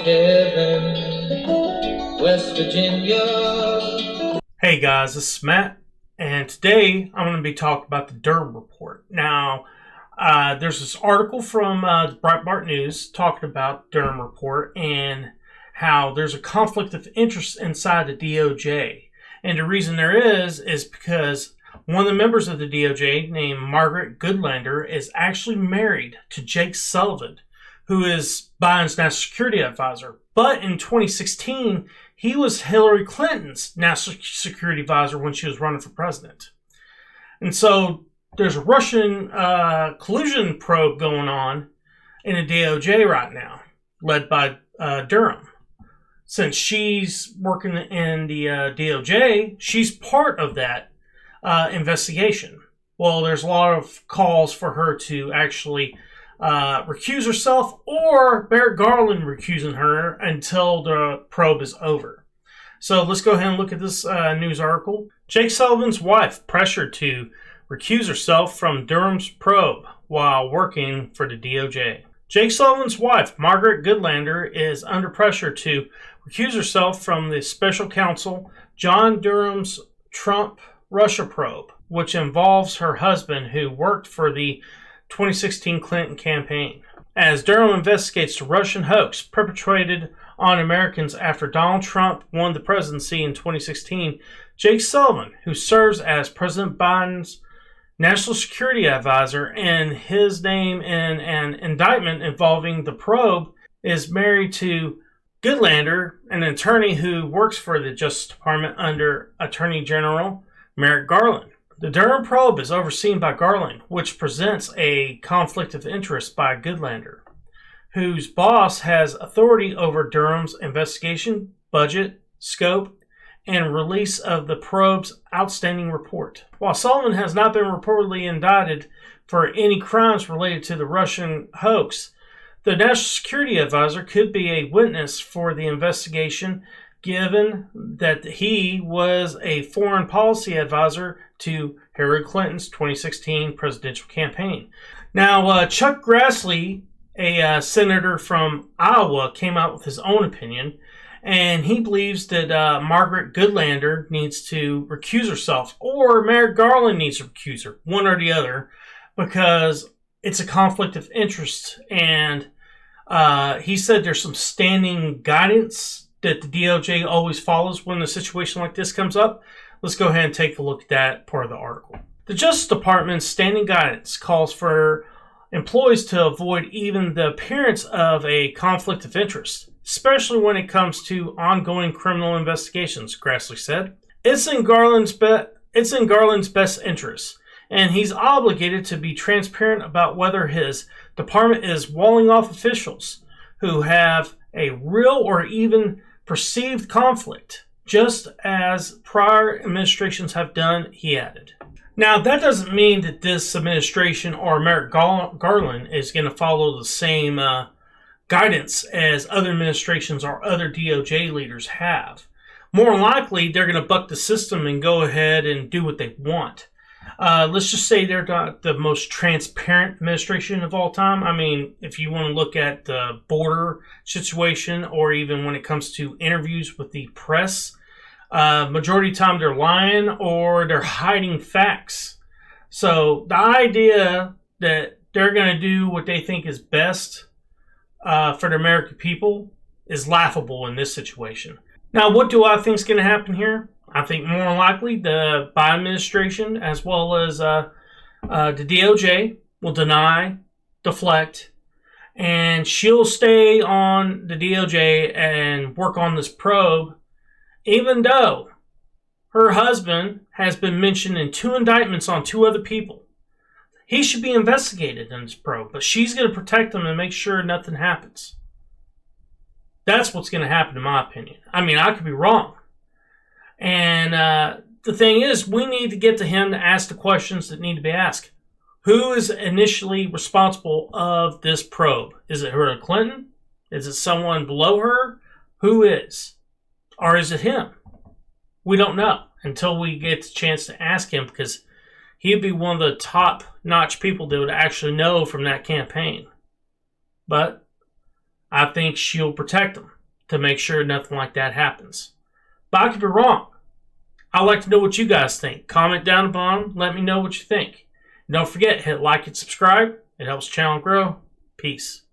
heaven, West Virginia. Hey guys, this is Matt, and today I'm going to be talking about the Durham Report. Now, there's this article from the Breitbart News talking about Durham Report and how there's a conflict of interest inside the DOJ. And the reason there is because one of the members of the DOJ, named Margaret Goodlander, is actually married to Jake Sullivan, who is Biden's national security advisor. But in 2016, he was Hillary Clinton's national security advisor when she was running for president. And so there's a Russian collusion probe going on in the DOJ right now, led by Durham. Since she's working in the DOJ, she's part of that investigation. Well, there's a lot of calls for her to actually recuse herself, or Merrick Garland recusing her until the probe is over. So let's go ahead and look at this news article. Jake Sullivan's wife pressured to recuse herself from Durham's probe while working for the DOJ. Jake Sullivan's wife, Margaret Goodlander, is under pressure to recuse herself from the special counsel John Durham's Trump Russia probe, which involves her husband, who worked for the 2016 Clinton campaign. As Durham investigates the Russian hoax perpetrated on Americans after Donald Trump won the presidency in 2016, Jake Sullivan, who serves as President Biden's national security advisor, and his name in an indictment involving the probe, is married to Goodlander, an attorney who works for the Justice Department under Attorney General Merrick Garland. The Durham Probe is overseen by Garland, which presents a conflict of interest by Goodlander, whose boss has authority over Durham's investigation, budget, scope, and release of the probe's outstanding report. While Sullivan has not been reportedly indicted for any crimes related to the Russian hoax, the National Security Advisor could be a witness for the investigation, given that he was a foreign policy advisor to Hillary Clinton's 2016 presidential campaign. Now, Chuck Grassley, a senator from Iowa, came out with his own opinion, and he believes that Margaret Goodlander needs to recuse herself, or Merrick Garland needs to recuse her, one or the other, because it's a conflict of interest. And he said there's some standing guidance that the DOJ always follows when a situation like this comes up. Let's go ahead and take a look at that part of the article. The Justice Department's standing guidance calls for employees to avoid even the appearance of a conflict of interest, especially when it comes to ongoing criminal investigations, Grassley said. It's in Garland's best interest, and he's obligated to be transparent about whether his department is walling off officials who have a real or even perceived conflict, just as prior administrations have done, he added. Now, that doesn't mean that this administration or Merrick Garland is going to follow the same guidance as other administrations or other DOJ leaders have. More likely, they're going to buck the system and go ahead and do what they want. Let's just say they're not the most transparent administration of all time. I mean, if you want to look at the border situation, or even when it comes to interviews with the press, majority of the time they're lying or they're hiding facts. So the idea that they're going to do what they think is best for the American people is laughable in this situation. Now, what do I think is going to happen here? I think more likely the Biden administration, as well as the DOJ, will deny, deflect, and she'll stay on the DOJ and work on this probe, even though her husband has been mentioned in 2 indictments on 2 other people. He should be investigated in this probe, but she's going to protect him and make sure nothing happens. That's what's going to happen, in my opinion. I mean, I could be wrong. And the thing is, we need to get to him to ask the questions that need to be asked. Who is initially responsible of this probe? Is it Hillary Clinton? Is it someone below her? Who is? Or is it him? We don't know until we get the chance to ask him, because he'd be one of the top-notch people that would actually know from that campaign. But I think she'll protect them to make sure nothing like that happens. But I could be wrong. I'd like to know what you guys think. Comment down below. Let me know what you think. And don't forget, hit like and subscribe. It helps the channel grow. Peace.